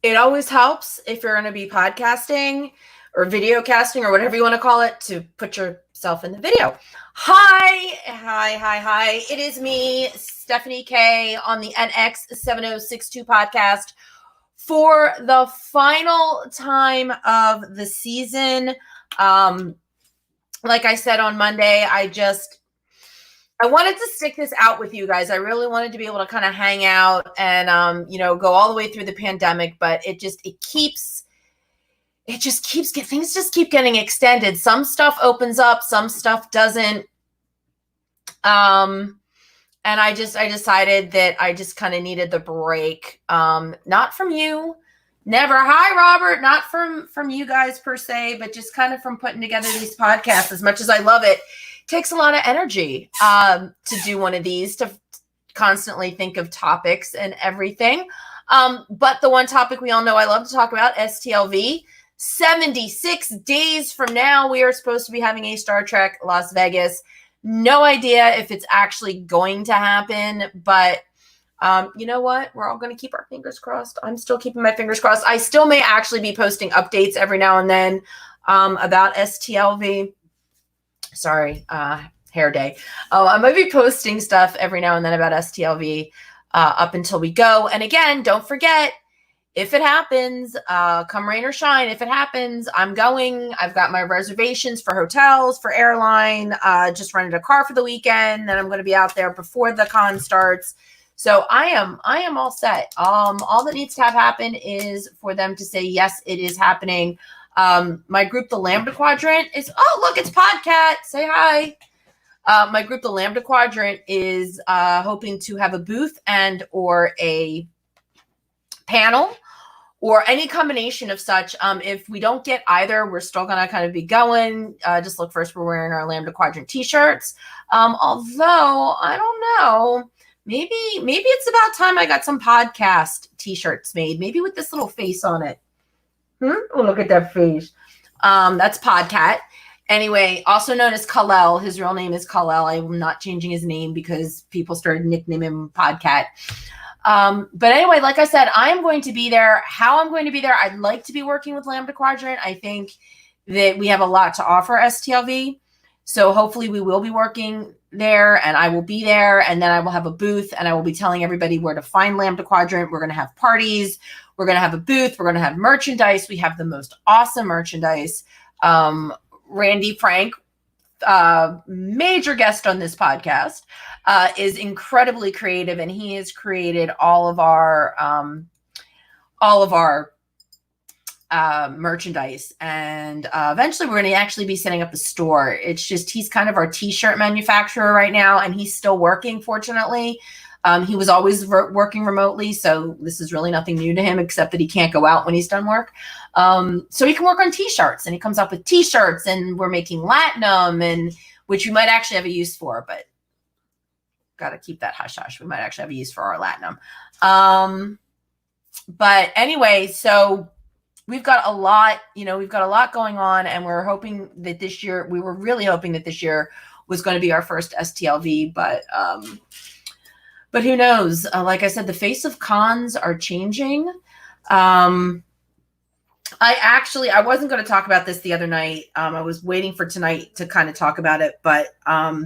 It always helps if you're going to be podcasting or video casting or whatever you want to call it to put yourself in the video. Hi. It is me, Stephanie K, on the NX7062 podcast for the final time of the season. Like I said on Monday, I wanted to stick this out with you guys. I really wanted to be able to kind of hang out and, go all the way through the pandemic, but things just keep getting extended. Some stuff opens up, some stuff doesn't. And I decided that I just kind of needed the break. Not from you, never. Hi, Robert. Not from you guys per se, but just kind of from putting together these podcasts. As much as I love it, takes a lot of energy to do one of these, to constantly think of topics and everything. But the one topic we all know I love to talk about, STLV. 76 days from now, we are supposed to be having a Star Trek Las Vegas. No idea if it's actually going to happen, but you know what? We're all going to keep our fingers crossed. I'm still keeping my fingers crossed. I still may actually be posting updates every now and then about STLV. Sorry, hair day. I might be posting stuff every now and then about STLV up until we go. And again, don't forget, if it happens, come rain or shine, if it happens, I'm going. I've got my reservations for hotels, for airline, just rented a car for the weekend. Then I'm going to be out there before the con starts. So I am all set. All that needs to have happen is for them to say, yes, it is happening. My group, the Lambda Quadrant, is, oh, look, it's Podcat. Say hi. My group, the Lambda Quadrant, is hoping to have a booth and or a panel or any combination of such. If we don't get either, we're still going to kind of be going. Just look first, we're wearing our Lambda Quadrant t-shirts. Although, I don't know, maybe it's about time I got some podcast t-shirts made, maybe with this little face on it. Oh, look at that face. That's Podcat. Anyway, also known as Kal-El. His real name is Kal-El. I'm not changing his name because people started nicknaming him Podcat. But anyway, like I said, I'm going to be there. How I'm going to be there, I'd like to be working with Lambda Quadrant. I think that we have a lot to offer STLV. So hopefully we will be working there and I will be there, and then I will have a booth and I will be telling everybody where to find Lambda Quadrant. We're going to have parties. We're going to have a booth. We're going to have merchandise. We have the most awesome merchandise. Randy Frank, major guest on this podcast, is incredibly creative, and he has created all of our merchandise. And eventually we're going to actually be setting up a store. It's just, he's kind of our t-shirt manufacturer right now, and he's still working, fortunately. He was always working remotely, so this is really nothing new to him, except that he can't go out when he's done work. So he can work on t-shirts, and he comes up with t-shirts, and we're making Latinum, and which we might actually have a use for, but got to keep that hush hush. We might actually have a use for our Latinum. But anyway, so we've got a lot going on, and we were really hoping that this year was going to be our first STLV, but who knows? Like I said, the face of cons are changing. I wasn't going to talk about this the other night. I was waiting for tonight to kind of talk about it, but I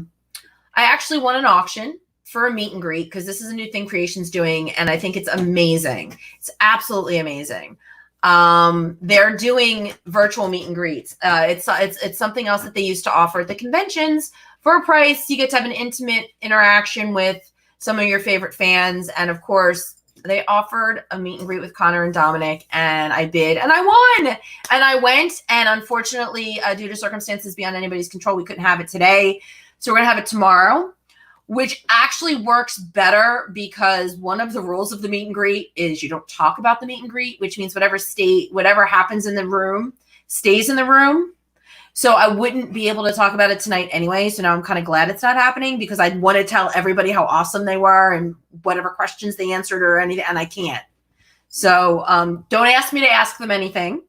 actually won an auction for a meet and greet, because this is a new thing Creation's doing, and I think it's amazing. It's absolutely amazing. They're doing virtual meet and greets. It's something else that they used to offer at the conventions for a price. You get to have an intimate interaction with some of your favorite fans. And of course, they offered a meet and greet with Connor and Dominic, and I bid and I won, and I went. And unfortunately, due to circumstances beyond anybody's control, we couldn't have it today. So we're going to have it tomorrow, which actually works better, because one of the rules of the meet and greet is you don't talk about the meet and greet, which means whatever happens in the room stays in the room. So I wouldn't be able to talk about it tonight anyway. So now I'm kind of glad it's not happening, because I'd want to tell everybody how awesome they were and whatever questions they answered or anything, and I can't. So don't ask me to ask them anything,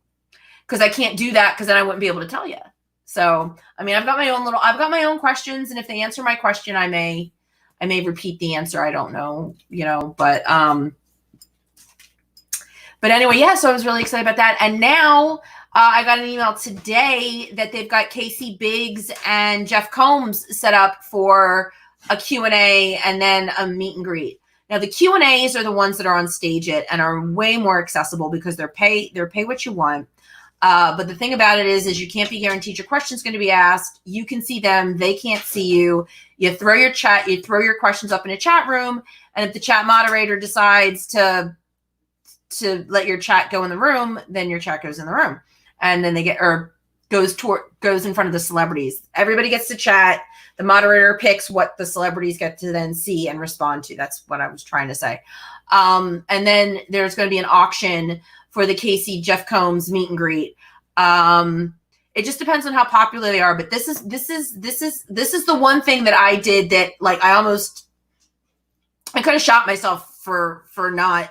because I can't do that, because then I wouldn't be able to tell you. So, I mean, I've got my own questions, and if they answer my question, I may But anyway, yeah, so I was really excited about that. And now I got an email today that they've got Casey Biggs and Jeff Combs set up for a Q&A and then a meet and greet. Now the Q&As are the ones that are on Stage It and are way more accessible because they're pay what you want. But the thing about it is you can't be guaranteed your question's going to be asked. You can see them, they can't see you. You throw your questions up in a chat room, and if the chat moderator decides to let your chat go in the room, then your chat goes in the room, and then goes in front of the celebrities. Everybody gets to chat. The moderator picks what the celebrities get to then see and respond to. That's what I was trying to say. And then there's going to be an auction for the Casey Jeff Combs meet and greet. It just depends on how popular they are, but this is the one thing that I did that, like, I could have shot myself for not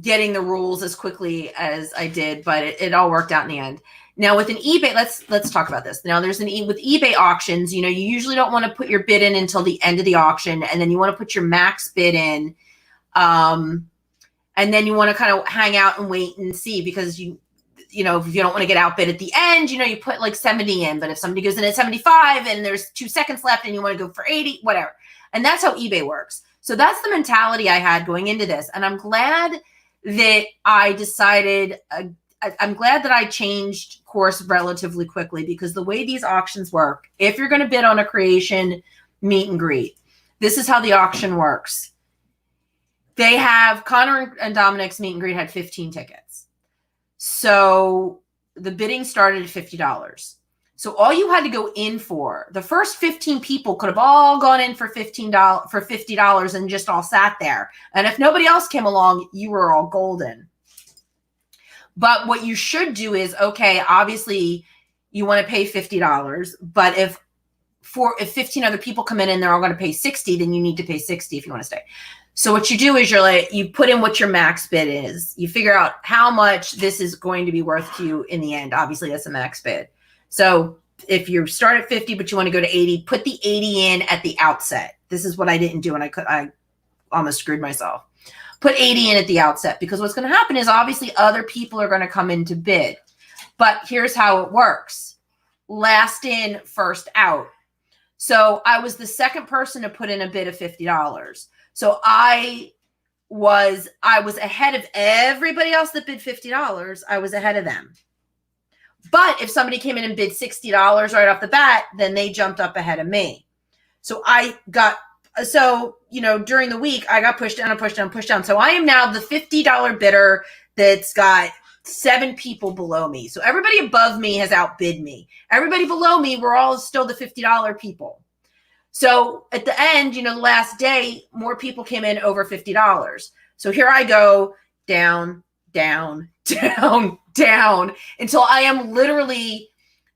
getting the rules as quickly as I did, but it all worked out in the end. Now with an eBay, let's talk about this. Now with eBay auctions, you usually don't want to put your bid in until the end of the auction, and then you want to put your max bid in, and then you want to kind of hang out and wait and see, because if you don't want to get outbid at the end, you put like 70 in, but if somebody goes in at 75 and there's 2 seconds left and you want to go for 80, whatever. And that's how eBay works. So that's the mentality I had going into this. And I'm glad that I decided, I'm glad that I changed course relatively quickly, because the way these auctions work, if you're going to bid on a creation meet and greet, this is how the auction works. They have Connor and Dominic's meet and greet had 15 tickets. So the bidding started at $50. So all you had to go in for, the first 15 people could have all gone in for $50 and just all sat there. And if nobody else came along, you were all golden. But what you should do is, okay, obviously you want to pay $50, but if 15 other people come in and they're all going to pay $60, then you need to pay $60 if you want to stay. So what you do is you put in what your max bid is. You figure out how much this is going to be worth to you in the end. Obviously, that's a max bid. So if you start at 50, but you want to go to 80, put the 80 in at the outset. This is what I didn't do, and I almost screwed myself. Put 80 in at the outset, because what's going to happen is obviously other people are going to come in to bid. But here's how it works. Last in, first out. So I was the second person to put in a bid of $50. So I was ahead of everybody else that bid $50. I was ahead of them. But if somebody came in and bid $60 right off the bat, then they jumped up ahead of me. So during the week, I got pushed down and pushed down and pushed down. So I am now the $50 bidder that's got 7 people below me. So everybody above me has outbid me. Everybody below me, we're all still the $50 people. So at the end, the last day, more people came in over $50. So here I go down, down, down, down, until I am literally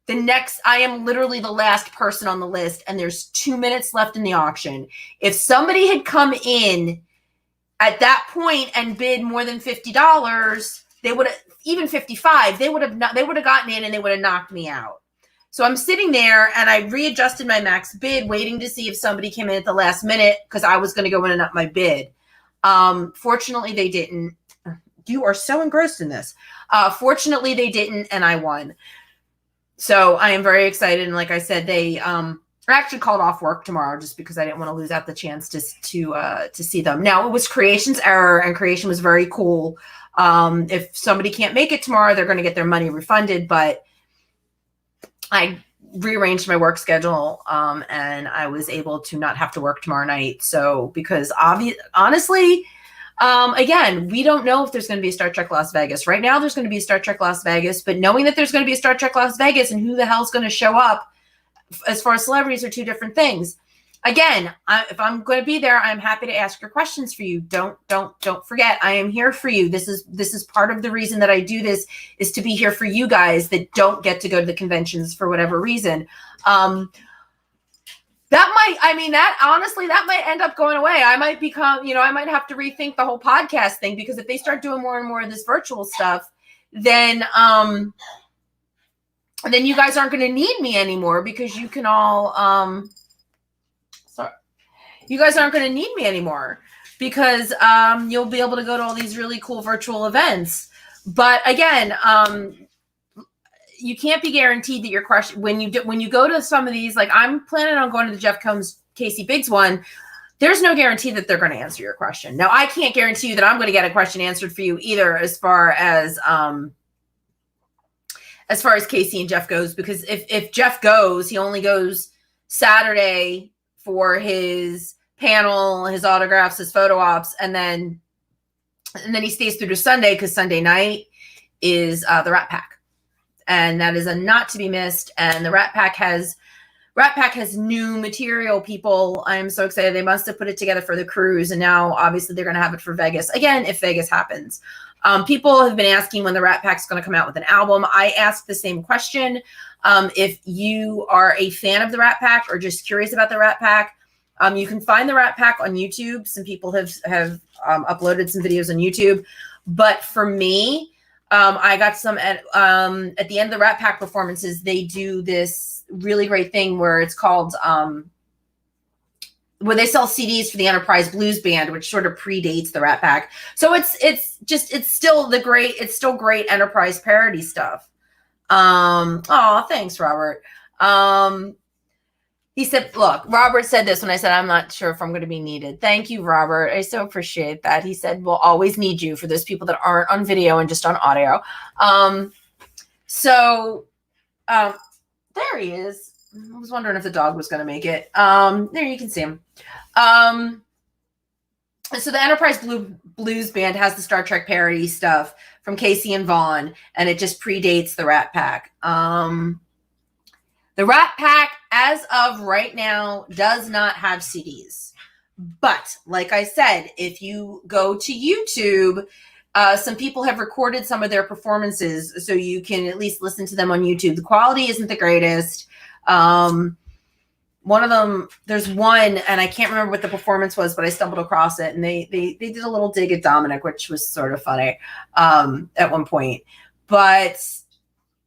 the last person on the list, and there's 2 minutes left in the auction. If somebody had come in at that point and bid more than $50, they would have, even 55, they would have gotten in and they would have knocked me out. So I'm sitting there and I readjusted my max bid, waiting to see if somebody came in at the last minute, because I was going to go in and up my bid. Fortunately, they didn't. You are so engrossed in this. Fortunately, they didn't, and I won. So I am very excited. And like I said, they actually called off work tomorrow just because I didn't want to lose out the chance to see them. Now, it was Creation's error, and Creation was very cool. If somebody can't make it tomorrow, they're going to get their money refunded. But I rearranged my work schedule, and I was able to not have to work tomorrow night. So because honestly, again, we don't know if there's going to be a Star Trek Las Vegas. Right now, there's going to be a Star Trek Las Vegas, but knowing that there's going to be a Star Trek Las Vegas and who the hell's going to show up as far as celebrities are two different things. Again, if I'm going to be there, I'm happy to ask your questions for you. Don't forget, I am here for you. This is part of the reason that I do this, is to be here for you guys that don't get to go to the conventions for whatever reason. That might end up going away. I might become, I might have to rethink the whole podcast thing, because if they start doing more and more of this virtual stuff, then you guys aren't going to need me anymore, because you can all, you guys aren't going to need me anymore, because you'll be able to go to all these really cool virtual events. But again, you can't be guaranteed that your question when you go to some of these, like I'm planning on going to the Jeff Combs Casey Biggs one. There's no guarantee that they're going to answer your question. Now, I can't guarantee you that I'm going to get a question answered for you either, as far as Casey and Jeff goes, because if Jeff goes, he only goes Saturday for his panel, his autographs, his photo ops, and then he stays through to Sunday, because Sunday night is the Rat Pack, and that is a not to be missed. And the Rat Pack has new material, people. I'm so excited. They must have put it together for the cruise, and now obviously they're going to have it for Vegas again if Vegas happens. People have been asking when the Rat Pack's going to come out with an album. I asked the same question. If you are a fan of the Rat Pack or just curious about the Rat Pack, you can find the Rat Pack on YouTube. Some people have uploaded some videos on YouTube. But for me, I got some at the end of the Rat Pack performances. They do this really great thing where it's called where they sell CDs for the Enterprise Blues Band, which sort of predates the Rat Pack. So it's still great Enterprise parody stuff. Oh, thanks, Robert. He said, look, Robert said this when I said, I'm not sure if I'm going to be needed. Thank you, Robert. I so appreciate that. He said, we'll always need you, for those people that aren't on video and just on audio. There he is. I was wondering if the dog was going to make it. There you can see him. So the Enterprise Blues Band has the Star Trek parody stuff from Casey and Vaughn, and it just predates the Rat Pack. The Rat Pack, as of right now, does not have CDs. But like I said, if you go to YouTube, some people have recorded some of their performances, so you can at least listen to them on YouTube. The quality isn't the greatest. One of them, there's one, and I can't remember what the performance was, but I stumbled across it, and they did a little dig at Dominic, which was sort of funny at one point. But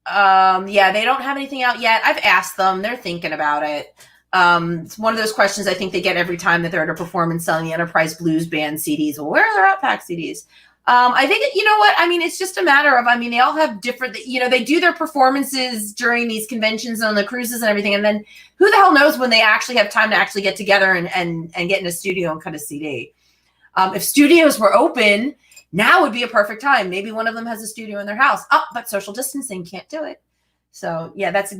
yeah, they don't have anything out yet. I've asked them; they're thinking about it. It's one of those questions I think they get every time that they're at a performance selling the Enterprise Blues Band CDs. Well, where are the Rat Pack CDs? I think, you know what? I mean, it's just a matter of, they all have different, they do their performances during these conventions on the cruises and everything. And then who the hell knows when they actually have time to actually get together and get in a studio and cut a CD. If studios were open, now would be a perfect time. Maybe one of them has a studio in their house. Oh, but social distancing can't do it. So yeah, that's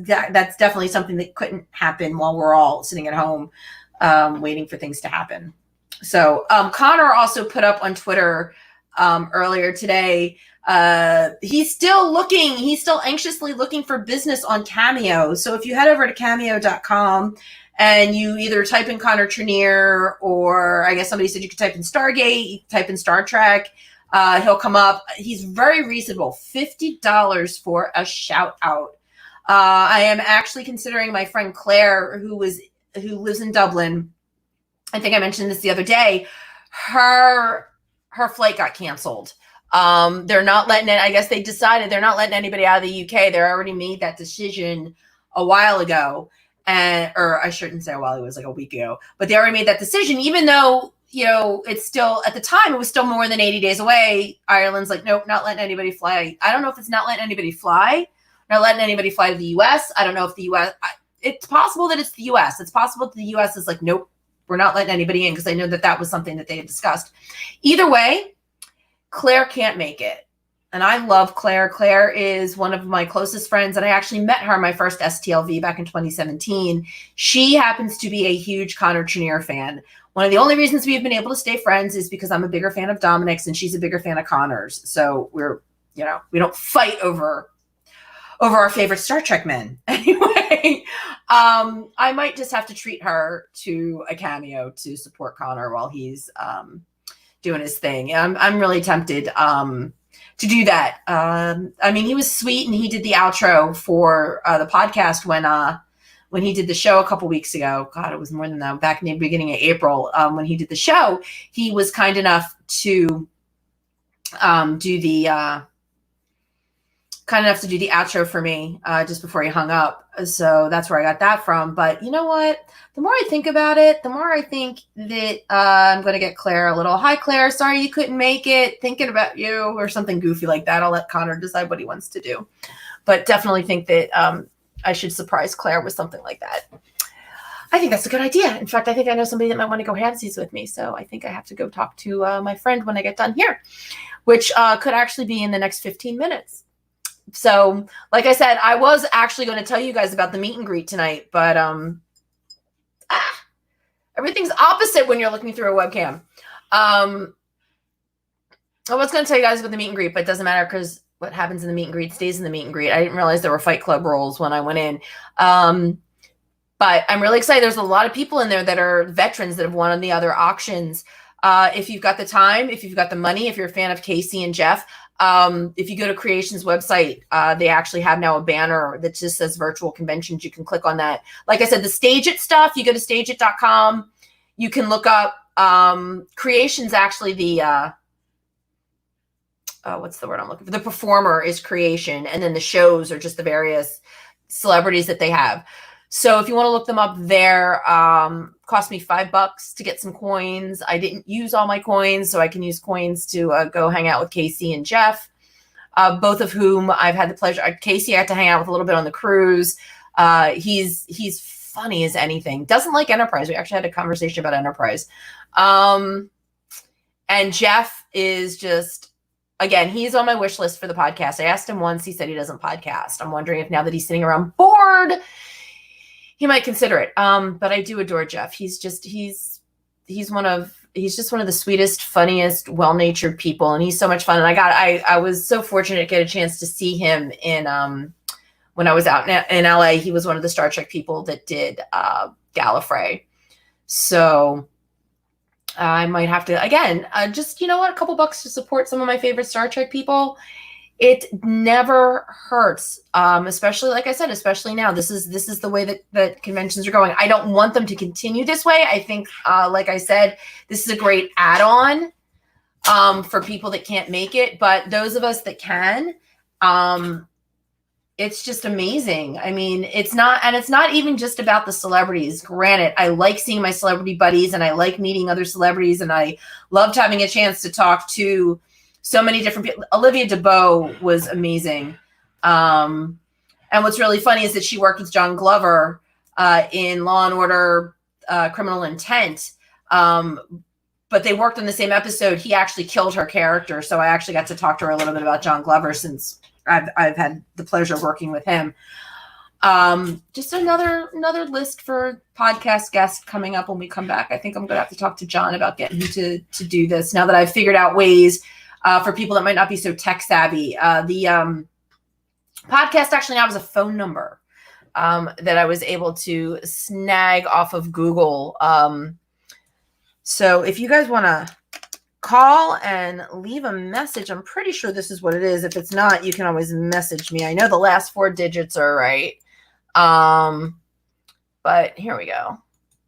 definitely something that couldn't happen while we're all sitting at home, waiting for things to happen. So Connor also put up on Twitter earlier today. He's still anxiously looking for business on Cameo. So if you head over to cameo.com and you either type in Connor Trenier, or I guess somebody said you could type in Stargate, you type in Star Trek, he'll come up. He's very reasonable, $50 for a shout out. I am actually considering my friend Claire, who lives in Dublin. I think I mentioned this the other day. Her flight got canceled. They're not letting it. I guess they decided they're not letting anybody out of the UK. They already made that decision a while ago, or I shouldn't say a while. It was like a week ago. But they already made that decision, even though it's still, at the time it was still more than 80 days away. Ireland's like, nope, not letting anybody fly. I don't know if it's not letting anybody fly, not letting anybody fly to the US. I don't know if the US. It's possible that it's the US. It's possible that the US is like, nope, we're not letting anybody in, because I know that was something that they had discussed. Either way, Claire can't make it. And I love Claire. Claire is one of my closest friends, and I actually met her my first STLV back in 2017. She happens to be a huge Connor Trenier fan. One of the only reasons we've been able to stay friends is because I'm a bigger fan of Dominic's and she's a bigger fan of Connor's. So we don't fight over our favorite Star Trek men. Anyway, I might just have to treat her to a cameo to support Connor while he's doing his thing. I'm really tempted to do that. He was sweet, and he did the outro for the podcast when he did the show a couple weeks ago. God, it was more than that. Back in the beginning of April, when he did the show, he was kind enough to do kind enough to do the outro for me just before he hung up. So that's where I got that from. But you know what? The more I think about it, the more I think that I'm going to get Claire a little, hi, Claire, sorry you couldn't make it. Thinking about you, or something goofy like that. I'll let Connor decide what he wants to do. But definitely think that I should surprise Claire with something like that. I think that's a good idea. In fact, I think I know somebody that might want to go halvesies with me. So I think I have to go talk to my friend when I get done here, which could actually be in the next 15 minutes. So, like I said, I was actually going to tell you guys about the meet and greet tonight, but everything's opposite when you're looking through a webcam. I was going to tell you guys about the meet and greet, but it doesn't matter because what happens in the meet and greet stays in the meet and greet. I didn't realize there were Fight Club roles when I went in. But I'm really excited. There's a lot of people in there that are veterans that have won on the other auctions. If you've got the time, if you've got the money, if you're a fan of Casey and Jeff, if you go to Creation's website, they actually have now a banner that just says virtual conventions. You can click on that. Like I said, the Stage It stuff, you go to stageit.com. You can look up Creation's actually the what's the word I'm looking for? The performer is Creation, and then the shows are just the various celebrities that they have. So if you want to look them up there, cost me $5 to get some coins. I didn't use all my coins, so I can use coins to go hang out with Casey and Jeff, both of whom I've had the pleasure. Casey I had to hang out with a little bit on the cruise. He's funny as anything. Doesn't like Enterprise. We actually had a conversation about Enterprise. And Jeff is just, again, he's on my wish list for the podcast. I asked him once. He said he doesn't podcast. I'm wondering if now that he's sitting around bored, he might consider it. But I do adore Jeff. He's just one of the sweetest, funniest, well-natured people. And he's so much fun. And I was so fortunate to get a chance to see him in, when I was out in LA. He was one of the Star Trek people that did Gallifrey. So I might have to, again, just, you know what, a couple bucks to support some of my favorite Star Trek people. It never hurts, especially, like I said, especially now. This is the way that conventions are going. I don't want them to continue this way. I think, like I said, this is a great add-on for people that can't make it. But those of us that can, it's just amazing. I mean, it's not even just about the celebrities. Granted, I like seeing my celebrity buddies and I like meeting other celebrities, and I loved having a chance to talk to so many different people. Olivia DeBow was amazing. And what's really funny is that she worked with John Glover in Law and Order Criminal Intent. But they worked on the same episode. He actually killed her character. So I actually got to talk to her a little bit about John Glover, since I've had the pleasure of working with him. Just another list for podcast guests coming up when we come back. I think I'm going to have to talk to John about getting him to do this now that I've figured out ways for people that might not be so tech savvy. The podcast actually now has a phone number that I was able to snag off of Google. So if you guys want to call and leave a message, I'm pretty sure this is what it is. If it's not, you can always message me. I know the last 4 digits are right. But here we go.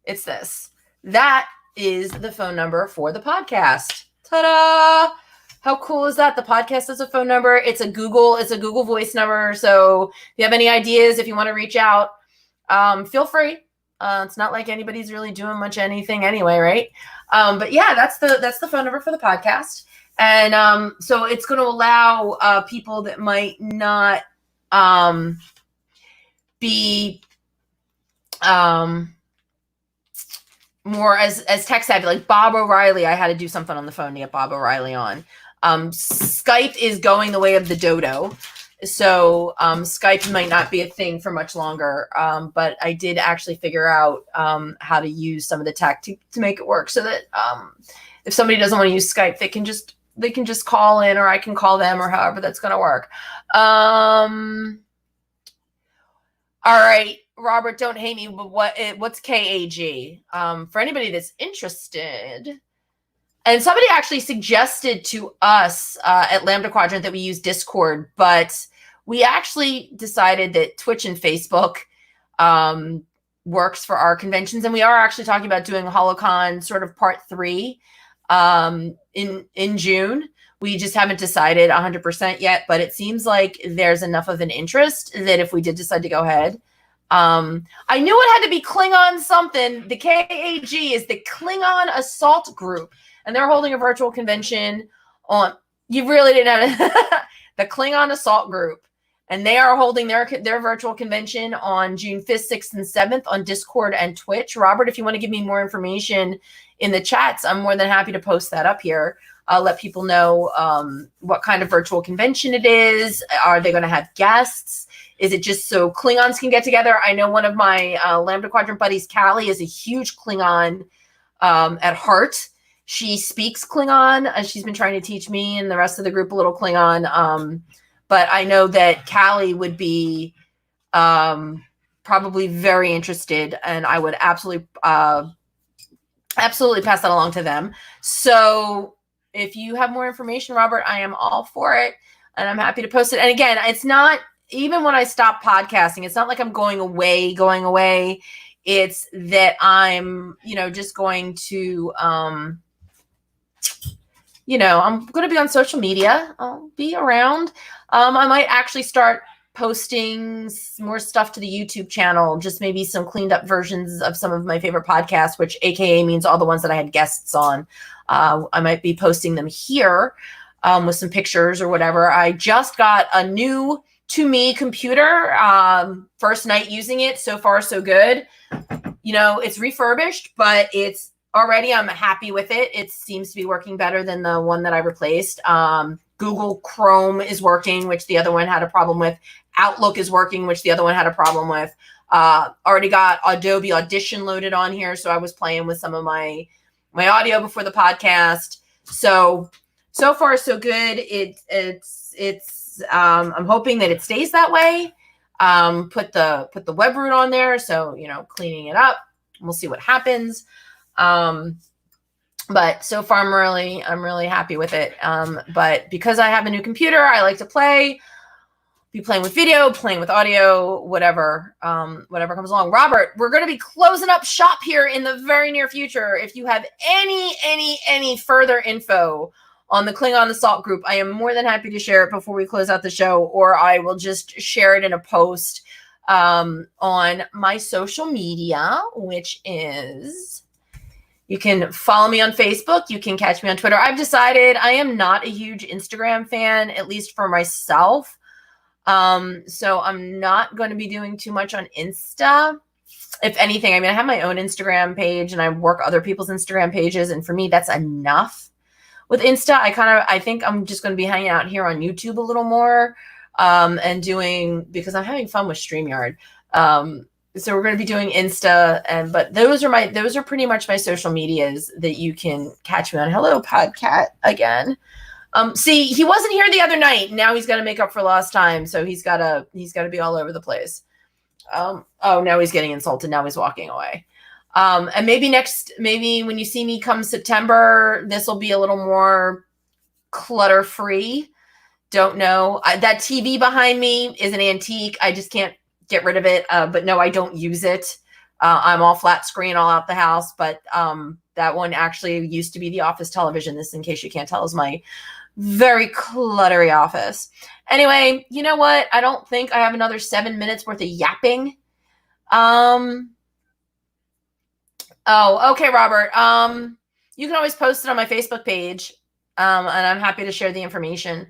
It's this. That is the phone number for the podcast. Ta-da! How cool is that? The podcast has a phone number. It's a Google Voice number. So if you have any ideas, if you want to reach out, feel free. It's not like anybody's really doing much anything anyway, right? But yeah, that's the phone number for the podcast. And so it's going to allow people that might not be more as tech savvy, like Bob O'Reilly. I had to do something on the phone to get Bob O'Reilly on. Skype is going the way of the dodo. So Skype might not be a thing for much longer, but I did actually figure out how to use some of the tech to make it work, so that if somebody doesn't want to use Skype, they can just call in, or I can call them, or however that's going to work. All right, Robert, don't hate me, but what's KAG? For anybody that's interested. And somebody actually suggested to us at Lambda Quadrant that we use Discord, but we actually decided that Twitch and Facebook works for our conventions. And we are actually talking about doing HoloCon sort of part 3 in June, We just haven't decided 100% yet, but it seems like there's enough of an interest that if we did decide to go ahead, I knew it had to be Klingon something. The KAG is the Klingon Assault Group, and they're holding a virtual convention on. You really didn't have the Klingon Assault Group, and they are holding their virtual convention on June 5th, 6th, and 7th on Discord and Twitch. Robert, if you want to give me more information in the chats, I'm more than happy to post that up here. I'll let people know what kind of virtual convention it is. Are they going to have guests? Is it just so Klingons can get together? I know one of my Lambda Quadrant buddies, Callie, is a huge Klingon at heart. She speaks Klingon. She's been trying to teach me and the rest of the group a little Klingon. But I know that Callie would be probably very interested, and I would absolutely pass that along to them. So if you have more information, Robert, I am all for it, and I'm happy to post it. And again, it's not, even when I stop podcasting, it's not like I'm going away. It's that I'm, just going to, I'm going to be on social media. I'll be around. I might actually start posting more stuff to the YouTube channel, just maybe some cleaned up versions of some of my favorite podcasts, which AKA means all the ones that I had guests on. I might be posting them here with some pictures or whatever. I just got a new, to me, computer. First night using it. So far, so good. It's refurbished, but it's already, I'm happy with it. It seems to be working better than the one that I replaced. Google Chrome is working, which the other one had a problem with. Outlook is working, which the other one had a problem with. Already got Adobe Audition loaded on here. So I was playing with some of my audio before the podcast. So far, so good. It's I'm hoping that it stays that way. Put the web root on there. So, cleaning it up, we'll see what happens. But so far I'm really happy with it. But because I have a new computer, I like to be playing with video, playing with audio, whatever comes along. Robert, we're going to be closing up shop here in the very near future. If you have any further info on the Klingon Assault Group, I am more than happy to share it before we close out the show, or I will just share it in a post on my social media, which is, you can follow me on Facebook. You can catch me on Twitter. I've decided I am not a huge Instagram fan, at least for myself. So I'm not going to be doing too much on Insta. If anything, I have my own Instagram page and I work other people's Instagram pages. And for me, that's enough. With Insta, I think I'm just going to be hanging out here on YouTube a little more, and because I'm having fun with StreamYard. So we're going to be doing Insta, but those are pretty much my social medias that you can catch me on. Hello, Podcat again. See, he wasn't here the other night. Now he's got to make up for lost time. So he's got to be all over the place. Now he's getting insulted. Now he's walking away. And maybe when you see me come September, this will be a little more clutter free. Don't know. That TV behind me is an antique. I just can't get rid of it. But no, I don't use it. I'm all flat screen all out the house, but that one actually used to be the office television. This, in case you can't tell, is my very cluttery office. Anyway, you know what? I don't think I have another 7 minutes worth of yapping. Oh, okay, Robert. You can always post it on my Facebook page. And I'm happy to share the information.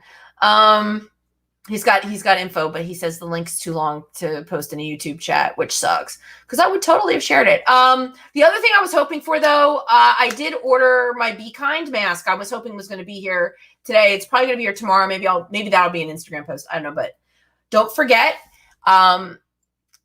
He's got info, but he says the link's too long to post in a YouTube chat, which sucks because I would totally have shared it. The other thing I was hoping for, though, I did order my Be Kind mask. I was hoping it was going to be here today. It's probably going to be here tomorrow. Maybe that'll be an Instagram post. I don't know, but don't forget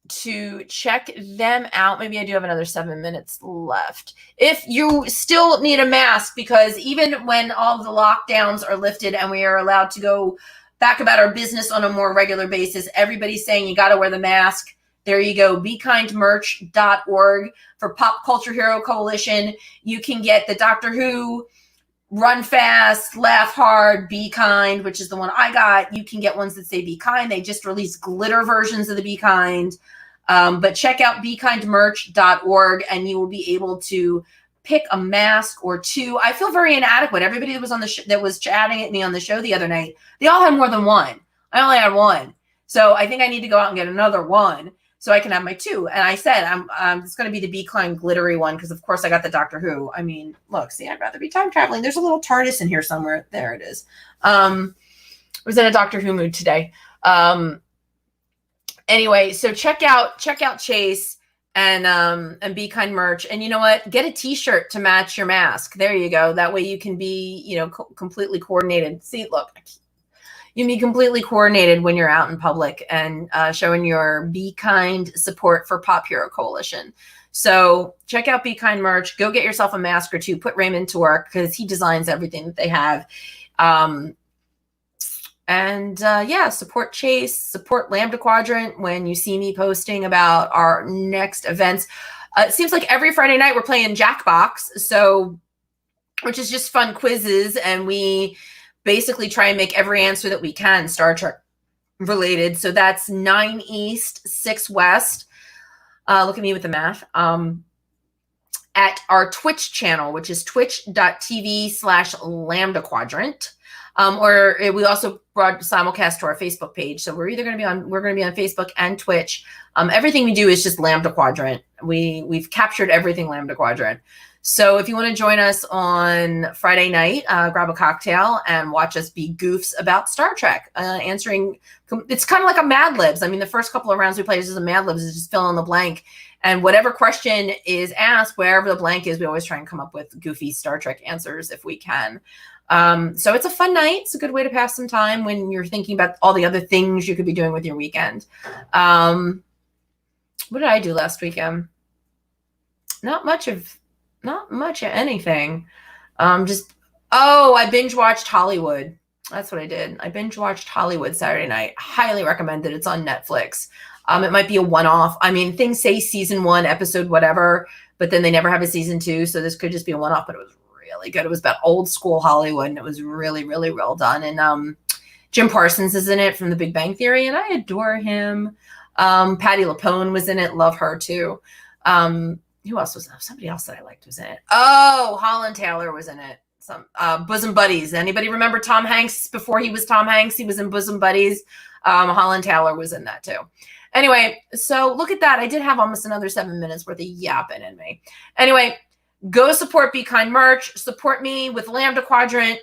to check them out. Maybe I do have another 7 minutes left. If you still need a mask, because even when all the lockdowns are lifted and we are allowed to go back about our business on a more regular basis, everybody's saying you got to wear the mask. There you go. BeKindMerch.org for Pop Culture Hero Coalition. You can get the Doctor Who Run Fast, Laugh Hard, Be Kind, which is the one I got. You can get ones that say Be Kind. They just released glitter versions of the Be Kind. But check out BeKindMerch.org and you will be able to pick a mask or two. I feel very inadequate. Everybody that was on the that was chatting at me on the show the other night, they all had more than one. I only had one. So I think I need to go out and get another one so I can have my two. And I said, it's going to be the Be Kind glittery one because, of course, I got the Doctor Who. I mean, look, see, I'd rather be time traveling. There's a little TARDIS in here somewhere. There it is. I was in a Doctor Who mood today. Anyway, so check out Chase and Be Kind merch. And you know what? Get a t-shirt to match your mask. There you go. That way you can be, you know, completely coordinated. See, look, you can be completely coordinated when you're out in public and showing your Be Kind support for Pop Hero Coalition. So check out Be Kind merch. Go get yourself a mask or two. Put Raymond to work because he designs everything that they have. Yeah, support Chase, support Lambda Quadrant when you see me posting about our next events. It seems like every Friday night we're playing Jackbox, so which is just fun quizzes, and we basically try and make every answer that we can Star Trek related. So that's 9 East, 6 West. Look at me with the math. At our Twitch channel, which is twitch.tv/Lambda Quadrant. Or we also brought simulcast to our Facebook page. So we're going to be on Facebook and Twitch. Everything we do is just Lambda Quadrant. We've captured everything Lambda Quadrant. So if you want to join us on Friday night, grab a cocktail and watch us be goofs about Star Trek, answering. It's kind of like a Mad Libs. I mean, the first couple of rounds we played is just a Mad Libs, is just fill in the blank. And whatever question is asked, wherever the blank is, we always try and come up with goofy Star Trek answers if we can. So it's a fun night. It's a good way to pass some time when you're thinking about all the other things you could be doing with your weekend. What did I do last weekend? Not much of anything. I binge watched Hollywood. That's what I did. I binge watched Hollywood Saturday night. Highly recommend it. It's on Netflix. It might be a one-off. I mean, things say season 1, episode whatever, but then they never have a season 2. So this could just be a one-off, but it was really good. It was about old school Hollywood, and it was really, really well done. And Jim Parsons is in it from The Big Bang Theory, and I adore him. Patti LuPone was in it. Love her too. Who else was in it? Somebody else that I liked was in it. Oh, Holland Taylor was in it. Some Bosom Buddies. Anybody remember Tom Hanks before he was Tom Hanks? He was in Bosom Buddies. Holland Taylor was in that too. Anyway, so look at that. I did have almost another 7 minutes worth of yapping in me. Anyway, go support Be Kind merch. Support me with Lambda Quadrant.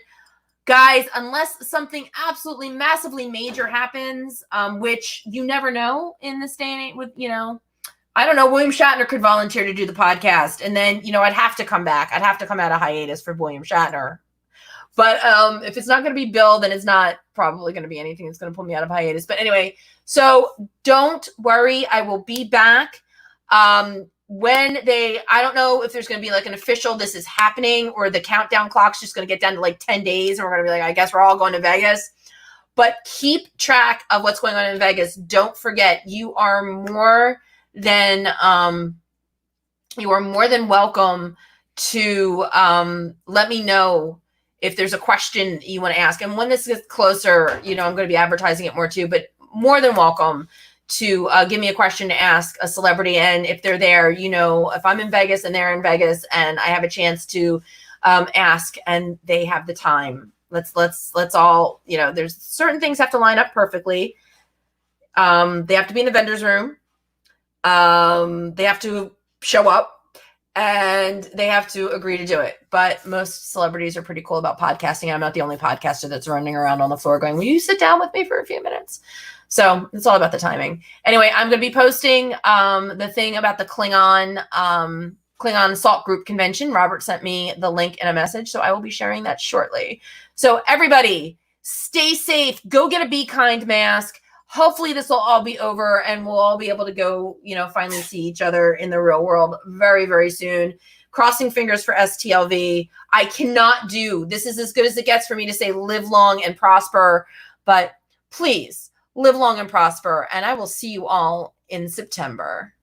Guys, unless something absolutely massively major happens, which you never know in this day and age with, I don't know, William Shatner could volunteer to do the podcast. And then, I'd have to come back. I'd have to come out of hiatus for William Shatner. But if it's not going to be Bill, then it's not probably going to be anything that's going to pull me out of hiatus. But anyway, so don't worry. I will be back. I don't know if there's going to be like an official, this is happening, or the countdown clock's just going to get down to like 10 days. And we're going to be like, I guess we're all going to Vegas. But keep track of what's going on in Vegas. Don't forget, you are more than welcome to let me know if there's a question you want to ask. And when this gets closer, I'm going to be advertising it more too, but more than welcome to give me a question to ask a celebrity. And if they're there, if I'm in Vegas and they're in Vegas and I have a chance to ask and they have the time, let's all, there's certain things have to line up perfectly. They have to be in the vendor's room. They have to show up. And they have to agree to do it. But most celebrities are pretty cool about podcasting. I'm not the only podcaster that's running around on the floor going, will you sit down with me for a few minutes? So it's all about the timing. Anyway, I'm going to be posting the thing about the Klingon Salt Group Convention. Robert sent me the link in a message, so I will be sharing that shortly. So everybody, stay safe. Go get a Be Kind mask. Hopefully this will all be over and we'll all be able to go, finally see each other in the real world very, very soon. Crossing fingers for STLV. I cannot this is as good as it gets for me to say live long and prosper, but please live long and prosper. And I will see you all in September.